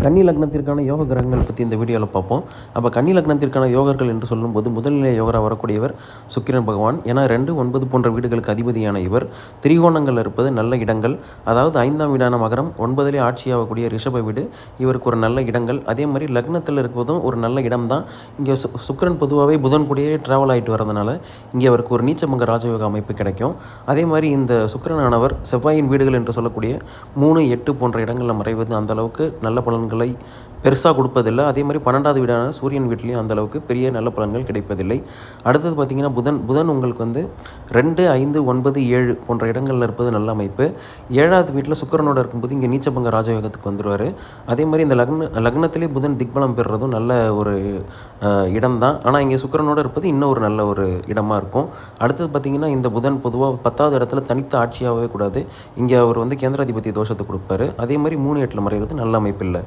கன்னி லக்னத்திற்கான யோக கிரகங்கள் பற்றி இந்த வீடியோவில் பார்ப்போம். அப்போ கன்னி லக்னத்திற்கான யோகர்கள் என்று சொல்லும்போது முதல்நிலை யோகராக வரக்கூடியவர் சுக்கிரன் பகவான். ஏன்னா 2, 9 போன்ற வீடுகளுக்கு அதிபதியான இவர் திரிகோணங்கள் இருப்பது நல்ல இடங்கள். அதாவது 5ஆம் வீடான மகரம், 9லே ஆட்சியாகக்கூடிய ரிஷப வீடு இவருக்கு ஒரு நல்ல இடங்கள். அதே மாதிரி லக்னத்தில் இருப்பதும் ஒரு நல்ல இடம் தான். இங்கே சுக்கிரன் பொதுவாகவே புதன் கூடயே ட்ராவல் ஆகிட்டு வரதுனால இங்கே அவருக்கு ஒரு நீச்சபங்க ராஜயோக அமைப்பு கிடைக்கும். அதே மாதிரி இந்த சுக்கிரனானவர் செவ்வாயின் வீடுகள் என்று சொல்லக்கூடிய 3, 8 போன்ற இடங்களில் மறைவது அந்த அளவுக்கு நல்ல பலன்களை பெருசாக கொடுப்பதில்லை. அதே மாதிரி 12வது வீடான சூரியன் வீட்லேயும் அந்த அளவுக்கு பெரிய நல்ல பலன்கள் கிடைப்பதில்லை. அடுத்தது பார்த்திங்கன்னா புதன் உங்களுக்கு வந்து 2, 5, 9, 7 போன்ற இடங்களில் இருப்பது நல்ல அமைப்பு. 7வது வீட்டில் சுக்கிரனோட இருக்கும்போது இங்கே நீச்சபங்க ராஜயோகத்துக்கு வந்துடுவார். அதே மாதிரி இந்த லக்னத்திலே புதன் திக்பலம் பெறுறதும் நல்ல ஒரு இடம் தான். ஆனால் இங்கே சுக்கிரனோட இருப்பது இன்னும் ஒரு நல்ல ஒரு இடமா இருக்கும். அடுத்தது பார்த்திங்கன்னா இந்த புதன் பொதுவாக 10வது இடத்துல தனித்த ஆட்சியாகவே கூடாது. இங்கே அவர் வந்து கேந்திராதிபதி தோஷத்தை கொடுப்பாரு. அதே மாதிரி 3, 8ல் மறைகிறது நல்ல அமைப்பு இல்லை.